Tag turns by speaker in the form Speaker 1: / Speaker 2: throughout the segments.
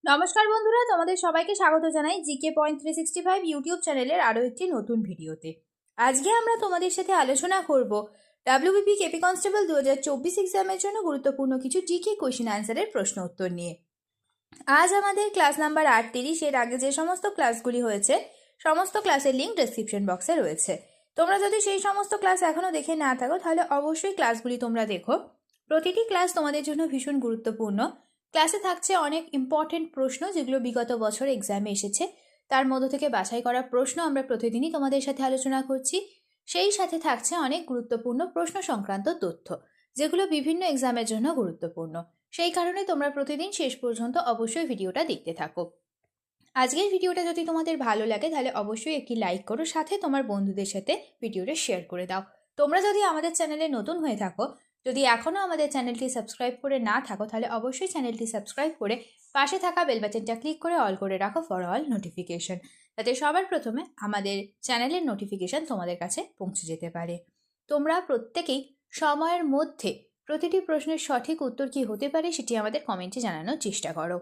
Speaker 1: নমস্কার বন্ধুরা, তোমাদের সবাইকে স্বাগত জানাই জিকে পয়েন্ট 365 ইউটিউব চ্যানেলের আরও একটি নতুন ভিডিওতে। আজকে আমরা তোমাদের সাথে আলোচনা করব ডাব্লিউবিপি কেপি কনস্টেবল 2024 এক্সামের জন্য গুরুত্বপূর্ণ কিছু জিকে কোয়েশ্চেন অ্যান্সারের প্রশ্ন উত্তর নিয়ে। আজ আমাদের ক্লাস নাম্বার 38। এর আগে যে সমস্ত ক্লাসগুলি হয়েছে সমস্ত ক্লাসের লিঙ্ক ডেসক্রিপশন বক্সে রয়েছে। তোমরা যদি সেই সমস্ত ক্লাস এখনও দেখে না থাকো তাহলে অবশ্যই ক্লাসগুলি তোমরা দেখো। প্রতিটি ক্লাস তোমাদের জন্য ভীষণ গুরুত্বপূর্ণ। ক্লাসে থাকছে অনেক ইম্পর্টেন্ট প্রশ্ন যেগুলো বিগত বছর এক্সামে এসেছে। তার মধ্য থেকে বাছাই করা প্রশ্ন আমরা প্রতিদিনই তোমাদের সাথে আলোচনা করছি। সেই সাথে থাকছে অনেক গুরুত্বপূর্ণ প্রশ্ন সংক্রান্ত তথ্য যেগুলো বিভিন্ন এক্সামের জন্য গুরুত্বপূর্ণ। সেই কারণে তোমরা প্রতিদিন শেষ পর্যন্ত অবশ্যই ভিডিওটা দেখতে থাকো। আজকের ভিডিওটা যদি তোমাদের ভালো লাগে তাহলে অবশ্যই একটি লাইক করো, সাথে তোমার বন্ধুদের সাথে ভিডিওটা শেয়ার করে দাও। তোমরা যদি আমাদের চ্যানেলে নতুন হয়ে থাকো, যদি এখনও আমাদের চ্যানেলটি সাবস্ক্রাইব করে না থাকো তাহলে অবশ্যই চ্যানেলটি সাবস্ক্রাইব করে পাশে থাকা বেল বাটনটা ক্লিক করে অল করে রাখো ফর অল নোটিফিকেশন, যাতে সবার প্রথমে আমাদের চ্যানেলের নোটিফিকেশন তোমাদের কাছে পৌঁছে যেতে পারে। তোমরা প্রত্যেকেই সময়ের মধ্যে প্রতিটি প্রশ্নের সঠিক উত্তর কী হতে পারে সেটি আমাদের কমেন্টে জানানোর চেষ্টা করো।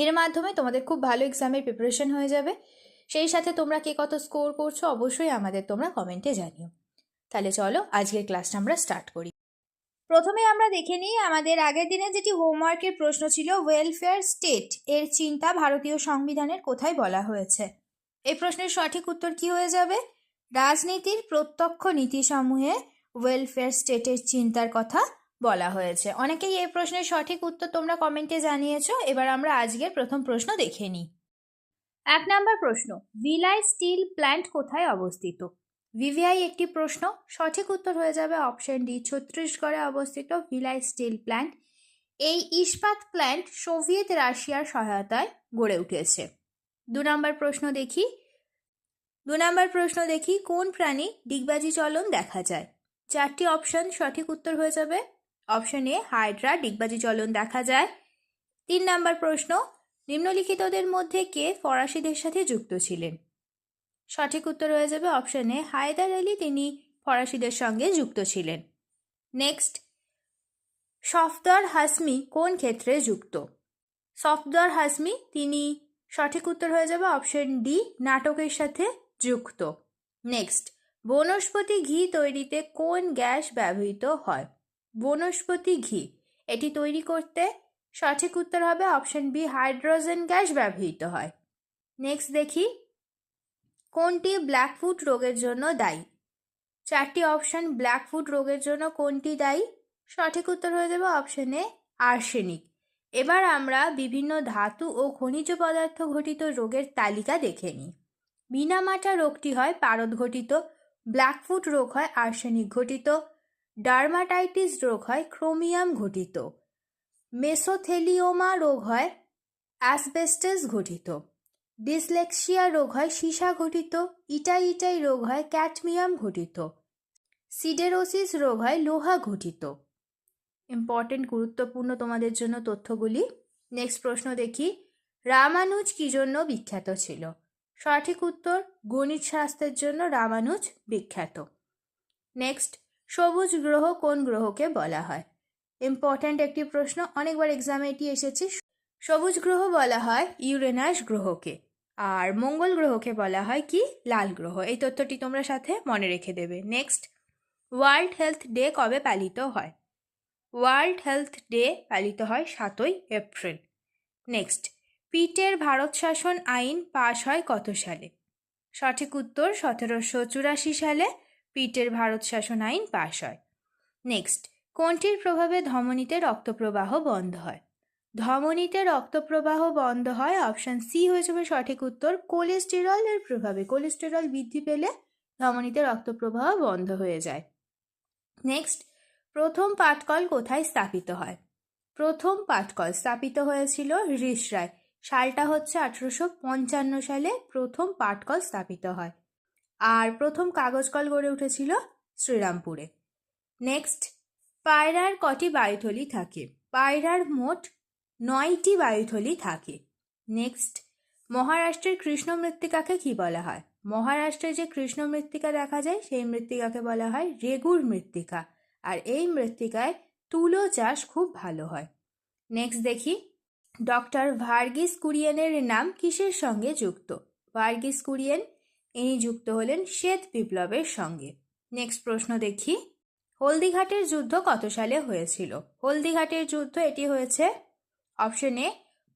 Speaker 1: এর মাধ্যমে তোমাদের খুব ভালো এক্সামের প্রিপারেশন হয়ে যাবে। সেই সাথে তোমরা কে কত স্কোর করছো অবশ্যই আমাদের তোমরা কমেন্টে জানিও। তাহলে চলো আজকের ক্লাসটা আমরা স্টার্ট করি। প্রথমে আমরা দেখে নিই আমাদের আগের দিনে যেটি হোমওয়ার্কের প্রশ্ন ছিল, ওয়েলফেয়ার স্টেট এর চিন্তা ভারতীয় সংবিধানের কোথায় বলা হয়েছে। এই প্রশ্নের সঠিক উত্তর কি হয়ে যাবে? রাজনীতির প্রত্যক্ষ নীতিসমূহে ওয়েলফেয়ার স্টেটের চিন্তার কথা বলা হয়েছে। অনেকেই এই প্রশ্নের সঠিক উত্তর তোমরা কমেন্টে জানিয়েছো। এবার আমরা আজকের প্রথম প্রশ্ন দেখে নিই। 1 নম্বর প্রশ্ন, ভিলাই স্টিল প্ল্যান্ট কোথায় অবস্থিত? ভিভিআই একটি প্রশ্ন, সঠিক উত্তর হয়ে যাবে অপশন ডি, ছত্তিশগড়ে অবস্থিত ভিলাই স্টিল প্ল্যান্ট। এই ইস্পাত প্ল্যান্ট সোভিয়েত রাশিয়ার সহায়তায় গড়ে উঠেছে। 2 নম্বর প্রশ্ন দেখি, কোন প্রাণী ডিগবাজি চলন দেখা যায়? 4টি অপশন, সঠিক উত্তর হয়ে যাবে অপশন এ, হাইড্রা ডিগবাজি চলন দেখা যায়। 3 নম্বর প্রশ্ন, নিম্নলিখিতদের মধ্যে কে ফরাসিদের সাথে যুক্ত ছিলেন? সঠিক উত্তর হয়ে যাবে অপশন এ, হায়দার আলী, তিনি ফরাসিদের সঙ্গে যুক্ত ছিলেন। নেক্সট, সফদর হাসমি কোন ক্ষেত্রে যুক্ত? সফদর হাসমি তিনি, সঠিক উত্তর হয়ে যাবে অপশন ডি, নাটকের সাথে যুক্ত। নেক্সট, বনস্পতি ঘি তৈরিতে কোন গ্যাস ব্যবহৃত হয়? বনস্পতি ঘি এটি তৈরি করতে সঠিক উত্তর হবে অপশন বি, হাইড্রোজেন গ্যাস ব্যবহৃত হয়। নেক্সট দেখি, কোনটি ব্ল্যাকফুট রোগের জন্য দায়ী? 4টি অপশন, ব্ল্যাকফুট রোগের জন্য কোনটি দায়ী? সঠিক উত্তর হয়ে যাবে অপশন এ, আর্সেনিক। এবার আমরা বিভিন্ন ধাতু ও খনিজ পদার্থ ঘটিত রোগের তালিকা দেখে নিই। মিনামাটা রোগটি হয় পারদ ঘটিত, ব্ল্যাকফুট রোগ হয় আর্সেনিক ঘটিত, ডার্মাটাইটিস রোগ হয় ক্রোমিয়াম ঘটিত, মেসোথেলিওমা রোগ হয় অ্যাসবেস্টাস ঘটিত, ডিসলেক্সিয়া রোগ হয় সীসা ঘটিত, ইটাই রোগ হয় ক্যাডমিয়াম ঘটিত, সিডেরোসিস রোগ হয় লোহা ঘটিত। ইম্পর্টেন্ট, গুরুত্বপূর্ণ তোমাদের জন্য তথ্যগুলি। নেক্সট প্রশ্ন দেখি, রামানুজ কি জন্য বিখ্যাত ছিল? সঠিক উত্তর, গণিত শাস্ত্রের জন্য রামানুজ বিখ্যাত। নেক্সট, সবুজ গ্রহ কোন গ্রহকে বলা হয়? ইম্পর্ট্যান্ট একটি প্রশ্ন, অনেকবার এক্সামে এটি এসেছে। সবুজ গ্রহ বলা হয় ইউরেনাস গ্রহকে, আর মঙ্গল গ্রহকে বলা হয় কি? লাল গ্রহ। এই তথ্যটি তোমরা সাথে মনে রেখে দেবে। নেক্সট, ওয়ার্ল্ড হেলথ ডে কবে পালিত হয়? ওয়ার্ল্ড হেলথ ডে পালিত হয় 7ই এপ্রিল। নেক্সট, পিটের ভারত শাসন আইন পাশ হয় কত সালে? সঠিক উত্তর, 1784 সালে পিটের ভারত শাসন আইন পাশ হয়। নেক্সট, কোনটির প্রভাবে ধমনীতে রক্তপ্রবাহ বন্ধ হয়? ধমনীতে রক্তপ্রবাহ বন্ধ হয় অপশন সি হয়ে যাবে সঠিক উত্তর, কোলেস্টেরলের প্রভাবে। কোলেস্টেরল বৃদ্ধি পেলে ধমনীতে রক্তপ্রবাহ বন্ধ হয়ে যায়। নেক্সট, প্রথম পাটকল কোথায় স্থাপিত হয়? প্রথম পাটকল স্থাপিত হয়েছিল রিষড়ায়। সালটা হচ্ছে 1855 সালে প্রথম পাটকল স্থাপিত হয়। আর প্রথম কাগজ কল গড়ে উঠেছিল শ্রীরামপুরে। নেক্সট, পায়রার কটি বায়ুথলি থাকে? পায়রার মোট 9টি বায়ুথলি থাকে। নেক্সট, মহারাষ্ট্রের কৃষ্ণ মৃত্তিকাকে কি বলা হয়? মহারাষ্ট্রে যে কৃষ্ণ মৃত্তিকা দেখা যায় সেই মৃত্তিকাকে বলা হয় রেগুর মৃত্তিকা, আর এই মৃত্তিকায় তুলো চাষ খুব ভালো হয়। নেক্সট দেখি, ডক্টর ভার্গিস কুরিয়েনের নাম কিসের সঙ্গে যুক্ত? ভার্গিস কুরিয়েন ইনি যুক্ত হলেন শ্বেত বিপ্লবের সঙ্গে। নেক্সট প্রশ্ন দেখি, হলদিঘাটের যুদ্ধ কত সালে হয়েছিল? হলদিঘাটের যুদ্ধ এটি হয়েছে অপশন এ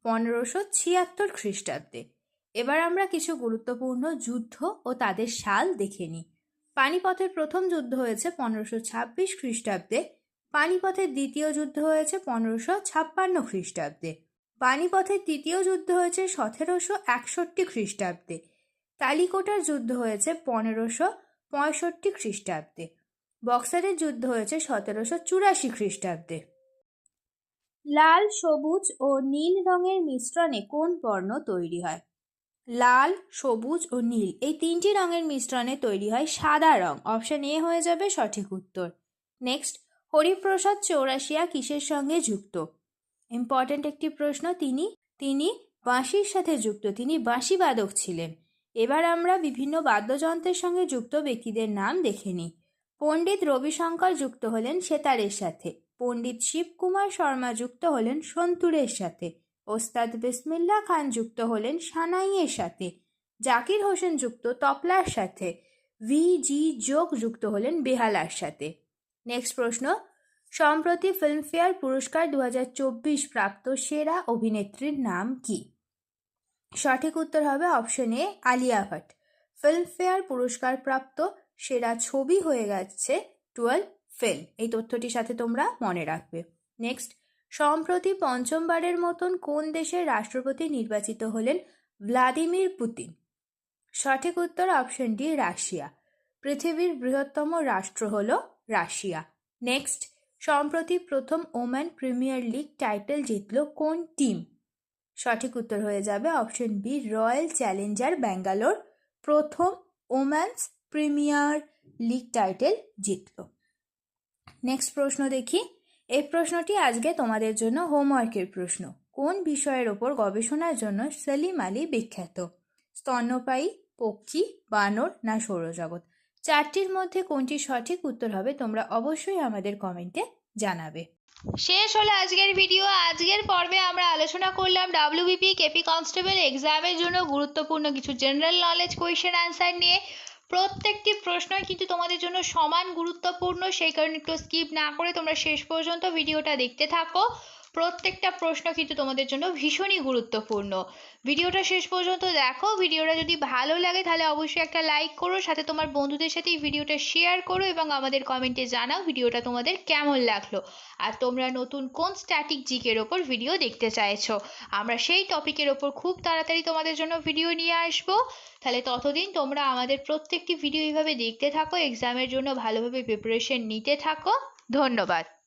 Speaker 1: 1576 খ্রিস্টাব্দে। এবার আমরা কিছু গুরুত্বপূর্ণ যুদ্ধ ও তাদের সাল দেখে নিই। পানিপথের প্রথম যুদ্ধ হয়েছে 1526 খ্রিস্টাব্দে। পানিপথের দ্বিতীয় যুদ্ধ হয়েছে 1556 খ্রিস্টাব্দে। পানিপথের তৃতীয় যুদ্ধ হয়েছে 1761 খ্রিস্টাব্দে। তালিকোটার যুদ্ধ হয়েছে 1565 খ্রিস্টাব্দে। বক্সারের যুদ্ধ হয়েছে 1784 খ্রিস্টাব্দে। লাল, সবুজ ও নীল রঙের মিশ্রণে কোন বর্ণ তৈরি হয়? লাল, সবুজ ও নীল এই তিনটি রঙের মিশ্রণে তৈরি হয় সাদা রং। অপশন এ হয়ে যাবে সঠিক উত্তর। নেক্সট, হরিপ্রসাদ চৌরাশিয়া কিসের সঙ্গে যুক্ত? ইম্পর্ট্যান্ট একটি প্রশ্ন। তিনি বাঁশির সাথে যুক্ত, তিনি বাঁশিবাদক ছিলেন। এবার আমরা বিভিন্ন বাদ্যযন্ত্রের সঙ্গে যুক্ত ব্যক্তিদের নাম দেখে নিই। পণ্ডিত রবিশঙ্কর যুক্ত হলেন সেতারের সাথে। পণ্ডিত শিবকুমার শর্মা যুক্ত হলেন সন্তুরের সাথে। ওস্তাদ বিসমিল্লা খান যুক্ত হলেন সানাইয়ের সাথে। জাকির হোসেন যুক্ত তবলার সাথে। VG যোগ যুক্ত হলেন বেহালার সাথে। নেক্সট প্রশ্ন, সম্প্রতি ফিল্মফেয়ার পুরস্কার 2024 প্রাপ্ত সেরা অভিনেত্রীর নাম কি? সঠিক উত্তর হবে option A Alia Bhatt. Filmfare পুরস্কার প্রাপ্ত সেরা ছবি হয়ে গেছে 12 ফেল। এই তথ্যটির সাথে তোমরা মনে রাখবে। নেক্সট, সম্প্রতি পঞ্চমবারের মতন কোন দেশের রাষ্ট্রপতি নির্বাচিত হলেন ভ্লাদিমির পুতিন? সঠিক উত্তর অপশন ডি রাশিয়া। পৃথিবীর বৃহত্তম রাষ্ট্র হল রাশিয়া। নেক্সট, সম্প্রতি প্রথম ওম্যান প্রিমিয়ার লিগ টাইটেল জিতল কোন টিম? সঠিক উত্তর হয়ে যাবে option B Royal Challenger Bangalore প্রথম ওম্যান্স প্রিমিয়ার লিগ টাইটেল জিতল। নেক্সট প্রশ্ন দেখি, এই প্রশ্নটি আজকে তোমাদের জন্য হোমওয়ার্কের প্রশ্ন। কোন বিষয়ের ওপর গবেষণার জন্য সেলিম আলী বিখ্যাত? স্তন্যপায়ী, পক্ষী, বানর না সৌরজগৎ? চারটির মধ্যে কোনটি সঠিক উত্তর হবে তোমরা অবশ্যই আমাদের কমেন্টে জানাবে। শেষ হলো আজকের ভিডিও। আজকের পর্বে আমরা আলোচনা করলাম WBP কেপি কনস্টেবল এক্সামের জন্য গুরুত্বপূর্ণ কিছু জেনারেল নলেজ কোয়েশ্চেন অ্যান্সার নিয়ে। প্রত্যেকটি প্রশ্নই কিন্তু তোমাদের জন্য সমান গুরুত্বপূর্ণ, সেই কারণে একটু স্কিপ না করে তোমরা শেষ পর্যন্ত ভিডিওটা দেখতে থাকো। প্রত্যেকটা প্রশ্ন কিন্তু তোমাদের জন্য ভীষণই গুরুত্বপূর্ণ। ভিডিওটা শেষ পর্যন্ত দেখো। ভিডিওটা যদি ভালো লাগে তাহলে অবশ্যই একটা লাইক করো, সাথে তোমার বন্ধুদের সাথে এই ভিডিওটা শেয়ার করো এবং আমাদের কমেন্টে জানাও ভিডিওটা তোমাদের কেমন লাগলো আর তোমরা নতুন কোন স্ট্যাটিক জিকের ওপর ভিডিও দেখতে চাইছো। আমরা সেই টপিকের ওপর খুব তাড়াতাড়ি তোমাদের জন্য ভিডিও নিয়ে আসবো। তাহলে ততদিন তোমরা আমাদের প্রত্যেকটি ভিডিও এইভাবে দেখতে থাকো, এক্সামের জন্য ভালোভাবে প্রিপারেশন নিতে থাকো। ধন্যবাদ।